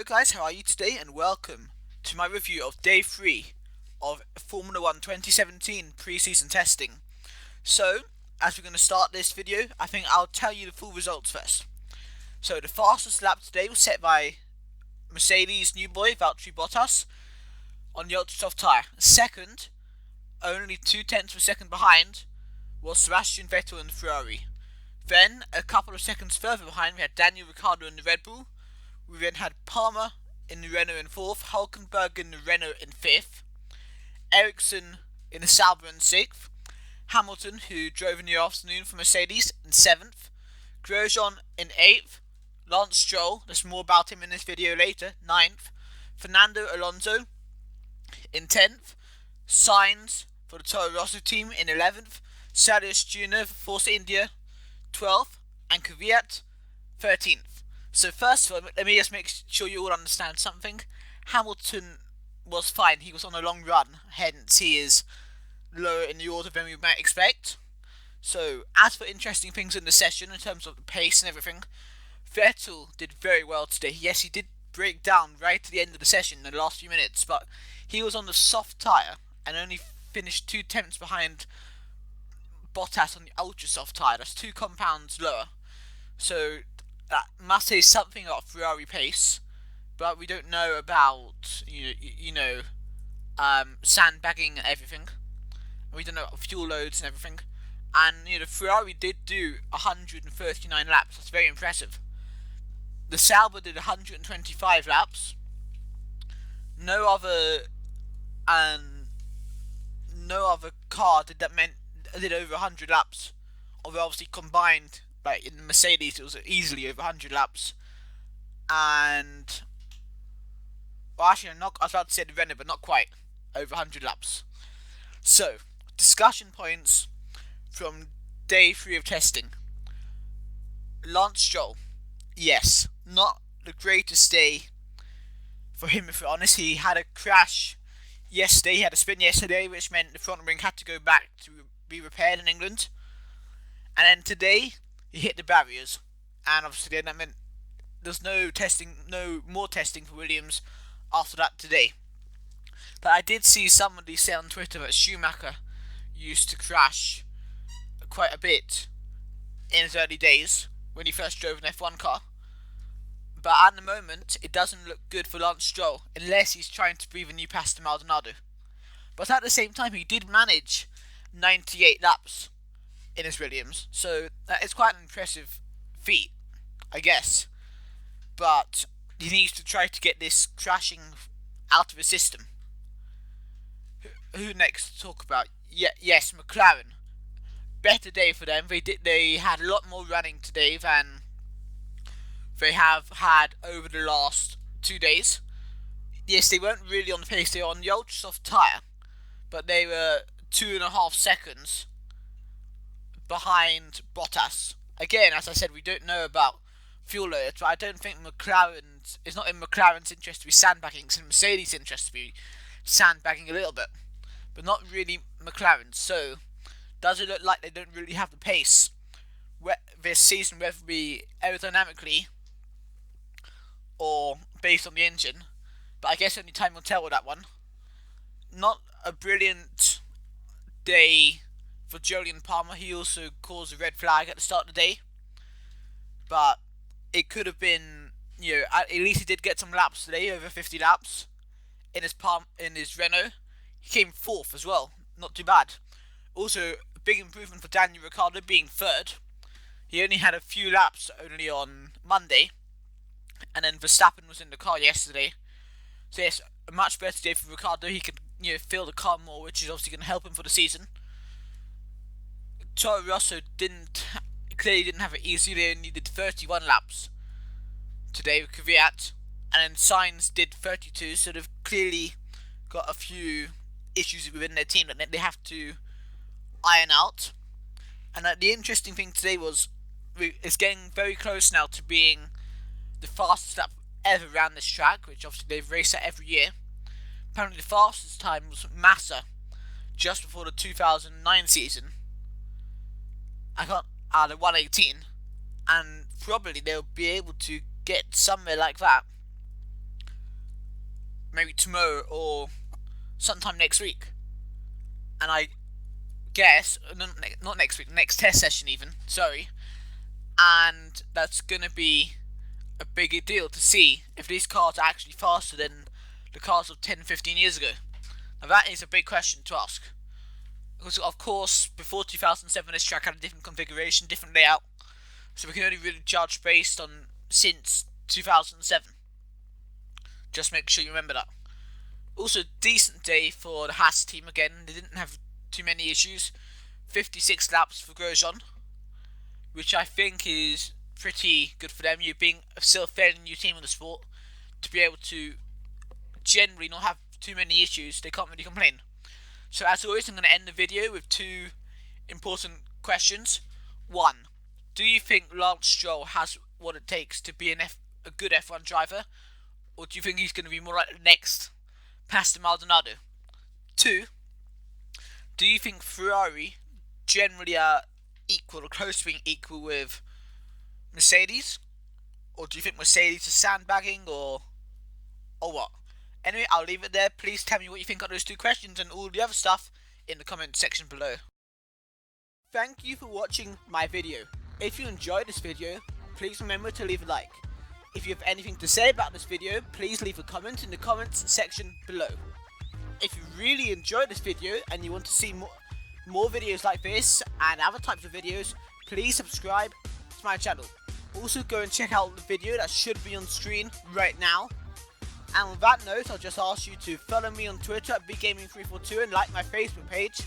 guys, how are you today? And welcome to my review of Day 3 of Formula 1 2017 pre-season testing. So, as we're going to start this video, I think I'll tell you the full results first. So, the fastest lap today was set by Mercedes' new boy, Valtteri Bottas, on the Ultrasoft tyre. Second, only 2/10 of a second behind, was Sebastian Vettel in the Ferrari. Then, a couple of seconds further behind, we had Daniel Ricciardo in the Red Bull. We then had Palmer in the Renault in 4th, Hulkenberg in the Renault in 5th, Ericsson in the Sauber in 6th, Hamilton, who drove in the afternoon for Mercedes, in 7th, Grosjean in 8th, Lance Stroll, there's more about him in this video later, 9th, Fernando Alonso in 10th, Sainz for the Toro Rosso team in 11th, Celis Jr. for Force India 12th, and Kvyat 13th. So first of all, let me just make sure you all understand something. Hamilton was fine, he was on a long run, hence he is lower in the order than we might expect. So, as for interesting things in the session, in terms of the pace and everything, Vettel did very well today. Yes, he did break down right at the end of the session in the last few minutes, but he was on the soft tyre and only finished 2/10 behind Bottas on the Ultrasoft tyre. That's 2 compounds lower. So that must say something about Ferrari pace, but we don't know about sandbagging and everything. We don't know about fuel loads and everything. And the Ferrari did do 139 laps. That's very impressive. The Sauber did 125 laps. No other car did over 100 laps. Although obviously combined, like in the Mercedes, it was easily over 100 laps. And I was about to say the Renault, but not quite over 100 laps. So, discussion points from day 3 of testing. Lance Stroll, yes, not the greatest day for him, if we're honest. He had a crash yesterday, he had a spin yesterday, which meant the front wing had to go back to be repaired in England. And then today, he hit the barriers, and obviously that meant there's no more testing for Williams after that today. But I did see somebody say on Twitter that Schumacher used to crash quite a bit in his early days when he first drove an F1 car. But at the moment, it doesn't look good for Lance Stroll unless he's trying to breathe a new past to Maldonado. But at the same time, he did manage 98 laps in his Williams, so that is quite an impressive feat, I guess. But he needs to try to get this crashing out of his system. Who next to talk about? Yes, McLaren. Better day for them. They had a lot more running today than they have had over the last 2 days. Yes, they weren't really on the pace. They were on the Ultrasoft tyre, but they were 2.5 seconds behind Bottas. Again, as I said, we don't know about fuel loads, but I don't think it's not in McLaren's interest to be sandbagging. It's in Mercedes' interest to be sandbagging a little bit, but not really McLaren. So, does it look like they don't really have the pace this season, whether it be aerodynamically or based on the engine? But I guess only time will tell with that one. Not a brilliant day for Jolyon Palmer. He also caused a red flag at the start of the day, but it could have been, at least he did get some laps today, over 50 laps in his Renault. He came 4th as well, not too bad. Also, a big improvement for Daniel Ricciardo being 3rd. He only had a few laps only on Monday, and then Verstappen was in the car yesterday. So yes, a much better day for Ricciardo. He could feel the car more, which is obviously going to help him for the season. Toro Rosso clearly didn't have it easy. They only did 31 laps today with Kvyat, and then Sainz did 32. So they've clearly got a few issues within their team that they have to iron out. And the interesting thing today was it's getting very close now to being the fastest lap ever around this track, which obviously they've raced at every year. Apparently the fastest time was Massa just before the 2009 season. The 118, and probably they'll be able to get somewhere like that maybe tomorrow or sometime next week. And I guess, not next week, next test session even, sorry. And that's going to be a bigger deal to see if these cars are actually faster than the cars of 10-15 years ago. Now that is a big question to ask. Because of course, before 2007 this track had a different configuration, different layout. So we can only really judge based on since 2007. Just make sure you remember that. Also, decent day for the Haas team again. They didn't have too many issues. 56 laps for Grosjean, which I think is pretty good for them. You being still a fairly new team in the sport, to be able to generally not have too many issues, they can't really complain. So as always, I'm going to end the video with two important questions. One, do you think Lance Stroll has what it takes to be a good F1 driver? Or do you think he's going to be more like the next Pastor Maldonado? Two, do you think Ferrari generally are equal or close to being equal with Mercedes? Or do you think Mercedes is sandbagging or what? Anyway, I'll leave it there. Please tell me what you think on those two questions and all the other stuff in the comment section below. Thank you for watching my video. If you enjoyed this video, please remember to leave a like. If you have anything to say about this video, please leave a comment in the comments section below. If you really enjoyed this video and you want to see more videos like this and other types of videos, please subscribe to my channel. Also go and check out the video that should be on screen right now. And with that note, I'll just ask you to follow me on Twitter at BigGaming342 and like my Facebook page,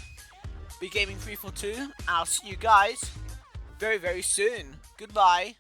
BigGaming342. And I'll see you guys very, very soon. Goodbye.